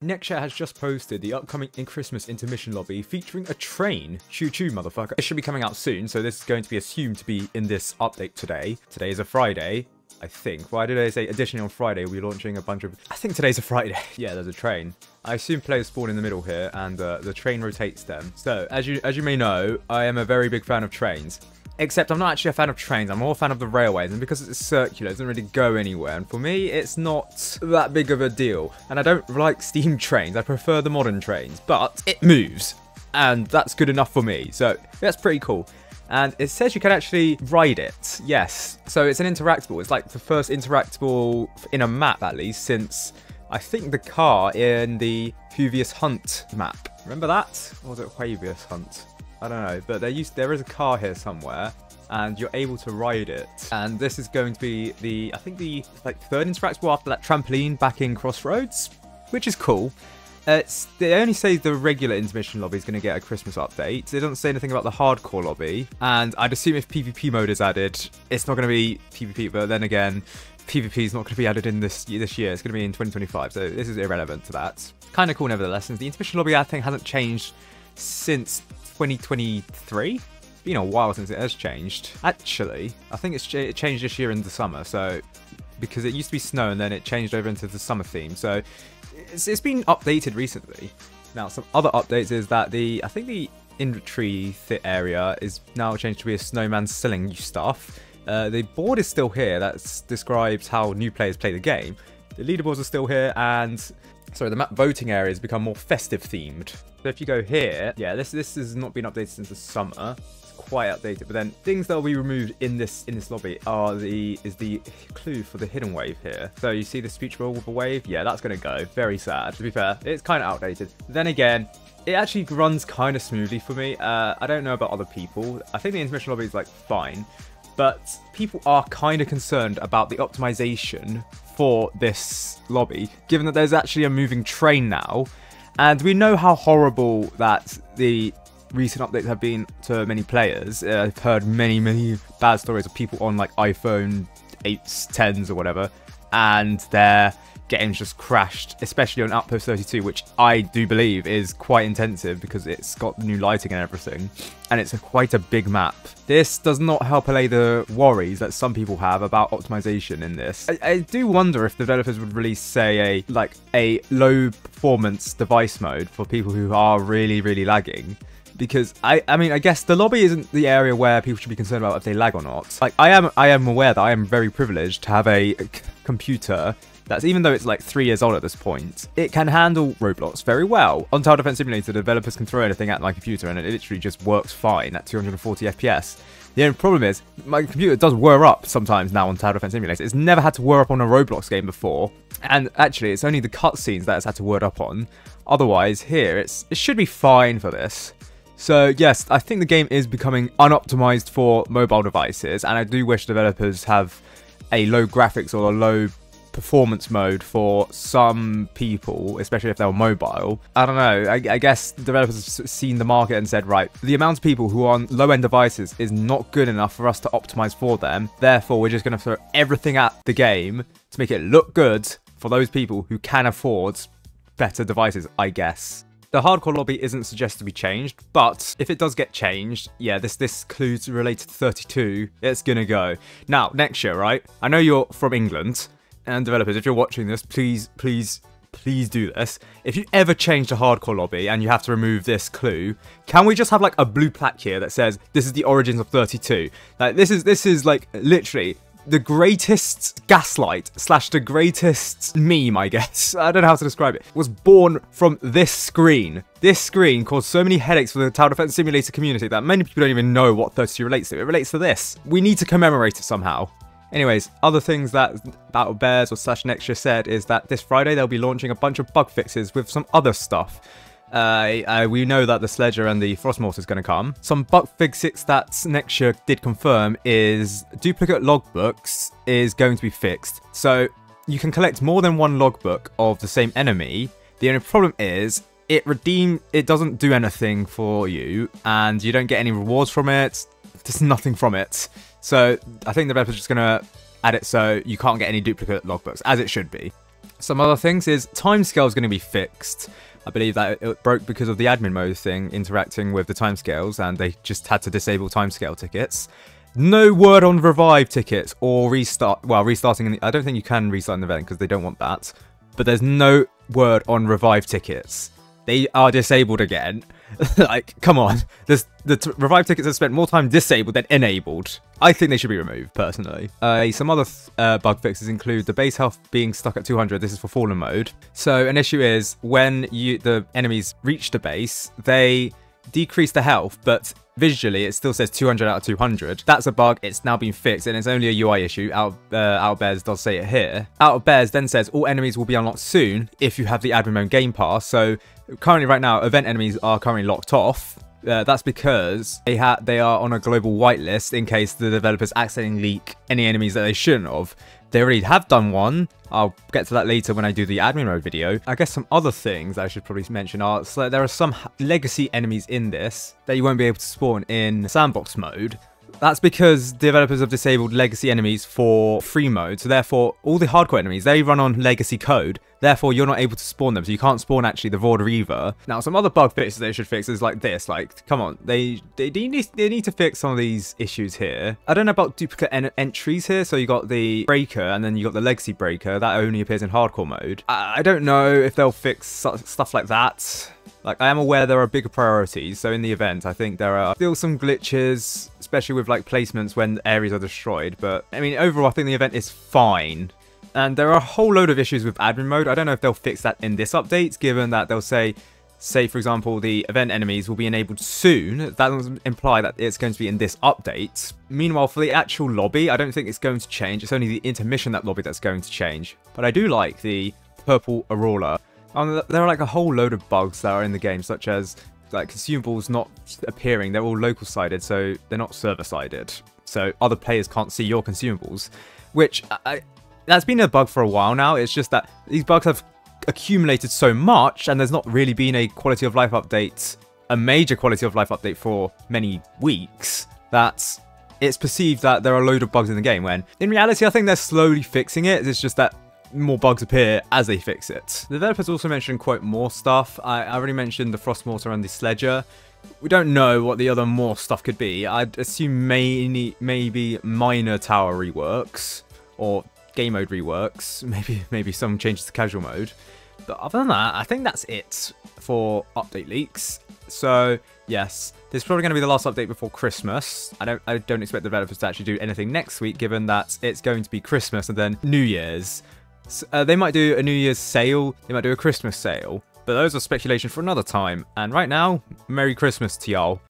Nextshare has just posted the upcoming Christmas intermission lobby featuring a train. Choo choo, motherfucker. It should be coming out soon, so this is going to be assumed to be in this update today. Today is a Friday, I think. Why did I say additionally on Friday we're launching a bunch of... I think today's a Friday. Yeah, there's a train. I assume players spawn in the middle here, and the train rotates them. So, as you may know, I am a very big fan of trains. Except I'm not actually a fan of trains, I'm more a fan of the railways, and because it's circular, it doesn't really go anywhere, and for me, it's not that big of a deal. And I don't like steam trains, I prefer the modern trains, but it moves, and that's good enough for me, so that's pretty cool. And it says you can actually ride it, yes. So it's an interactable, it's like the first interactable in a map, at least, since I think the car in the Huvius Hunt map. Remember that? Or was it Huvius Hunt? I don't know, but there is a car here somewhere, and you're able to ride it. And this is going to be I think the third interactable after that trampoline back in Crossroads, which is cool. They only say the regular intermission lobby is going to get a Christmas update. They don't say anything about the hardcore lobby, and I'd assume if PvP mode is added, it's not going to be PvP. But then again, PvP is not going to be added in this year. It's going to be in 2025, so this is irrelevant to that. Kind of cool, nevertheless. Since the intermission lobby, I think, hasn't changed since 2023. It's been a while since it has changed. Actually, I think it changed this year in the summer, so because it used to be snow and then it changed over into the summer theme, so it's been updated recently. Now, some other updates is that I think the inventory area is now changed to be a snowman selling you stuff. The board is still here that describes how new players play the game. The leaderboards are still here, and sorry, the map voting area has become more festive themed. So if you go here, yeah, this has not been updated since the summer. It's quite outdated. But then things that will be removed in this lobby is the clue for the hidden wave here. So you see the speech bubble with a wave? Yeah, that's gonna go. Very sad. To be fair, it's kind of outdated. Then again, it actually runs kind of smoothly for me. I don't know about other people. I think the intermission lobby is like fine, but people are kind of concerned about the optimization for this lobby, given that there's actually a moving train now. And we know how horrible that the recent updates have been to many players. I've heard many bad stories of people on like iPhone 8s, 10s or whatever, and their games just crashed, especially on Outpost 32, which I do believe is quite intensive because it's got new lighting and everything, and it's quite a big map. This does not help allay the worries that some people have about optimization in this. I do wonder if developers would release, say, a low performance device mode for people who are really lagging. Because I mean, I guess the lobby isn't the area where people should be concerned about if they lag or not. Like, I am aware that I am very privileged to have a computer that's, even though it's like 3 years old at this point, it can handle Roblox very well. On Tower Defense Simulator, developers can throw anything at my computer and it literally just works fine at 240 FPS. The only problem is, my computer does whir up sometimes now on Tower Defense Simulator. It's never had to whir up on a Roblox game before. And actually, it's only the cutscenes that it's had to whir up on. Otherwise, here, it should be fine for this. So yes, I think the game is becoming unoptimized for mobile devices, and I do wish developers have a low graphics or a low performance mode for some people, especially if they're mobile. I don't know, I guess developers have seen the market and said, right, the amount of people who are on low-end devices is not good enough for us to optimize for them, therefore we're just going to throw everything at the game to make it look good for those people who can afford better devices, I guess. The hardcore lobby isn't suggested to be changed, but if it does get changed, yeah, this clue's related to 32, it's gonna go. Now, next year, right? I know you're from England, and developers, if you're watching this, please do this. If you ever change the hardcore lobby and you have to remove this clue, can we just have like a blue plaque here that says, this is the origins of 32? Like, this is like literally the greatest gaslight / the greatest meme, I guess. I don't know how to describe it. Was born from this screen. This screen caused so many headaches for the Tower Defense Simulator community that many people don't even know what 32 relates to. It relates to this. We need to commemorate it somehow. Anyways, other things that Battle Bears or /Nextshare said is that this Friday they'll be launching a bunch of bug fixes with some other stuff. We know that the Sledger and the Frostmortar is going to come. Some bug fixes that Nextshare did confirm is duplicate logbooks is going to be fixed. So you can collect more than one logbook of the same enemy. The only problem is it doesn't do anything for you, and you don't get any rewards from it. There's nothing from it. So I think the developer's just going to add it so you can't get any duplicate logbooks, as it should be. Some other things is timescale is going to be fixed. I believe that it broke because of the admin mode thing interacting with the timescales, and they just had to disable timescale tickets. No word on revive tickets or restart. Well, restarting. I don't think you can restart an event because they don't want that. But there's no word on revive tickets. They are disabled again. Like, come on. The revive tickets have spent more time disabled than enabled. I think they should be removed, personally. Some other bug fixes include the base health being stuck at 200. This is for fallen mode. So an issue is when the enemies reach the base, they decrease the health, but visually it still says 200 out of 200. That's a bug. It's now been fixed, and it's only a UI issue. Out of Bears does say it here. Out of Bears then says all enemies will be unlocked soon if you have the admin mode game pass. So currently, right now, event enemies are currently locked off. That's because they are on a global whitelist in case the developers accidentally leak any enemies that they shouldn't have. They already have done one. I'll get to that later when I do the admin mode video. I guess some other things I should probably mention are, so there are some legacy enemies in this that you won't be able to spawn in sandbox mode. That's because developers have disabled legacy enemies for free mode, so therefore all the hardcore enemies, they run on legacy code, therefore you're not able to spawn them, so you can't spawn actually the Vorder either. Now some other bug fixes they should fix is like this, like, come on, they need to fix some of these issues here. I don't know about duplicate entries here, so you got the breaker and then you got the legacy breaker, that only appears in hardcore mode. I don't know if they'll fix stuff like that. Like, I am aware there are bigger priorities, so in the event, I think there are still some glitches, especially with, like, placements when areas are destroyed, but, I mean, overall, I think the event is fine. And there are a whole load of issues with admin mode. I don't know if they'll fix that in this update, given that they'll say, for example, the event enemies will be enabled soon. That doesn't imply that it's going to be in this update. Meanwhile, for the actual lobby, I don't think it's going to change. It's only the intermission that lobby that's going to change. But I do like the purple Aurora. There are like a whole load of bugs that are in the game, such as like consumables not appearing. They're all local sided, so they're not server sided. So other players can't see your consumables, which that's been a bug for a while now. It's just that these bugs have accumulated so much, and there's not really been a quality of life update, a major quality of life update for many weeks, that it's perceived that there are a load of bugs in the game, when in reality I think they're slowly fixing it. It's just that more bugs appear as they fix it. The developers also mentioned, quote, more stuff. I already mentioned the Frost Mortar and the Sledger. We don't know what the other more stuff could be. I'd assume maybe minor tower reworks or game mode reworks. Maybe some changes to casual mode. But other than that, I think that's it for update leaks. So yes, this is probably going to be the last update before Christmas. I don't expect the developers to actually do anything next week, given that it's going to be Christmas and then New Year's. So, they might do a New Year's sale, they might do a Christmas sale, but those are speculation for another time. And right now, Merry Christmas to y'all.